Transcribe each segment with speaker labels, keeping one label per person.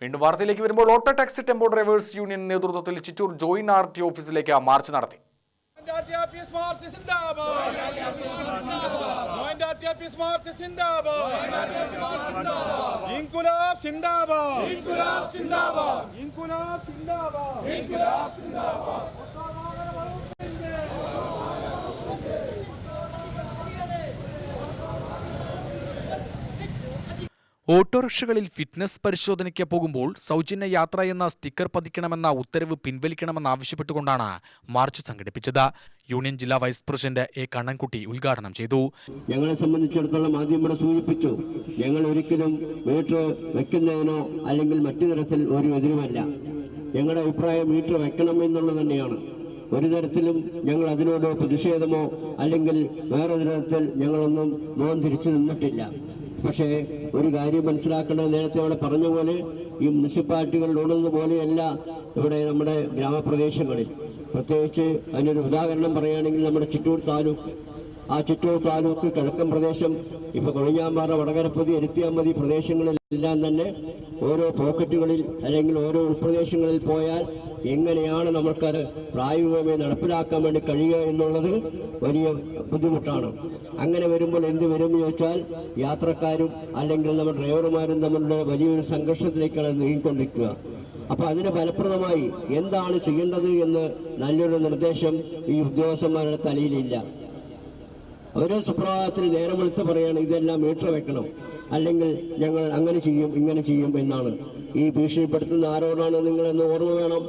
Speaker 1: വീണ്ടും വാർത്തയിലേക്ക് വരുമ്പോൾ auto taxi tempo drivers union നേതൃത്വത്തിൽ ചിറ്റൂർ ജോയിന്റ് ആർടി ഓഫീസിലേക്ക് മാർച്ച് നടത്തി. ഓട്ടോറിക്ഷകളിൽ ഫിറ്റ്നസ് പരിശോധനയ്ക്ക് പോകുമ്പോൾ സൗജന്യ യാത്ര എന്ന സ്റ്റിക്കർ പതിക്കണമെന്ന ഉത്തരവ് പിൻവലിക്കണമെന്നാവശ്യപ്പെട്ടുകൊണ്ടാണ് മാർച്ച് സംഘടിപ്പിച്ചത്. യൂണിയൻ ജില്ലാ വൈസ് പ്രസിഡന്റ് എ കണ്ണൻകുട്ടി ഉദ്ഘാടനം ചെയ്തു.
Speaker 2: ഞങ്ങളെ സംബന്ധിച്ചിടത്തോളം ആദ്യം ഇവിടെ സൂചിപ്പിച്ചു, ഞങ്ങൾ ഒരിക്കലും മീറ്റർ വെക്കുന്നതിനോ അല്ലെങ്കിൽ മറ്റു തരത്തിൽ ഒരു എതിരുമല്ല. ഞങ്ങളുടെ അഭിപ്രായം മീറ്റർ വെക്കണം എന്നുള്ളത് തന്നെയാണ്. ഒരു തരത്തിലും ഞങ്ങൾ അതിനോട് പ്രതിഷേധമോ അല്ലെങ്കിൽ വേറൊരു തരത്തിൽ ഞങ്ങളൊന്നും മുഖം തിരിച്ചു നിന്നിട്ടില്ല. പക്ഷേ ഒരു കാര്യം മനസ്സിലാക്കേണ്ടത്, നേരത്തെ അവിടെ പറഞ്ഞ പോലെ ഈ മുനിസിപ്പാലിറ്റികളിലുള്ളത് പോലെയല്ല ഇവിടെ നമ്മുടെ ഗ്രാമപ്രദേശങ്ങളിൽ. പ്രത്യേകിച്ച് അതിനൊരു ഉദാഹരണം പറയുകയാണെങ്കിൽ നമ്മുടെ ചിറ്റൂർ താലൂക്ക്, ആ ചിറ്റൂർ താലൂക്ക് കിഴക്കൻ പ്രദേശം, ഇപ്പോൾ കൊഴിഞ്ഞാമ്പാറ, വടകരപ്പതി, എരുത്തിയാമ്പതി പ്രദേശങ്ങളിലെല്ലാം തന്നെ ഓരോ പോക്കറ്റുകളിൽ അല്ലെങ്കിൽ ഓരോ ഉൾപ്രദേശങ്ങളിൽ പോയാൽ എങ്ങനെയാണ് നമ്മൾക്കത് പ്രായോഗികമായി നടപ്പിലാക്കാൻ വേണ്ടി കഴിയുക എന്നുള്ളത് വലിയ ബുദ്ധിമുട്ടാണ്. അങ്ങനെ വരുമ്പോൾ എന്ത് വരും എന്ന് ചോദിച്ചാൽ യാത്രക്കാരും അല്ലെങ്കിൽ നമ്മുടെ ഡ്രൈവർമാരും തമ്മിലുള്ള വലിയൊരു സംഘർഷത്തിലേക്കാണ് നീങ്ങിക്കൊണ്ടിരിക്കുക. അപ്പോൾ അതിന് ഫലപ്രദമായി എന്താണ് ചെയ്യേണ്ടത് എന്ന് നല്ലൊരു നിർദ്ദേശം ഈ ഉദ്യോഗസ്ഥന്മാരുടെ തലയിലില്ല. ഓരോ സുപ്രഭാതത്തിൽ നേരം വെളുത്ത് പറയാണ് ഇതെല്ലാം മീറ്റർ വെക്കണം, അല്ലെങ്കിൽ ഞങ്ങൾ അങ്ങനെ ചെയ്യും ഇങ്ങനെ ചെയ്യും എന്നാണ്. ഈ ഭീഷണിപ്പെടുത്തുന്ന ആരോടാണ് നിങ്ങളെന്ന് ഓർമ്മ വേണം.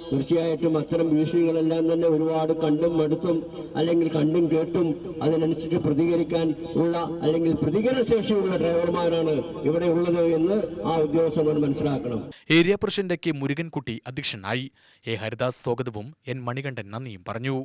Speaker 2: തീർച്ചയായിട്ടും അത്തരം ഭീഷണികളെല്ലാം തന്നെ ഒരുപാട് കണ്ടും മടുത്തും അല്ലെങ്കിൽ കണ്ടും കേട്ടും അതിനനുസരിച്ച് പ്രതികരിക്കാൻ ഉള്ള അല്ലെങ്കിൽ പ്രതികരണശേഷിയുള്ള ഡ്രൈവർമാരാണ് ഇവിടെ ഉള്ളത് എന്ന് ആ ഉദ്യോഗസ്ഥന്മാർ മനസ്സിലാക്കണം.
Speaker 1: ഏരിയ പ്രസിഡന്റ് കെ മുരുകൻകുട്ടി അധ്യക്ഷനായി. എ ഹരിദാസ് സ്വാഗതവും എൻ മണികണ്ഠൻ നന്ദിയും പറഞ്ഞു.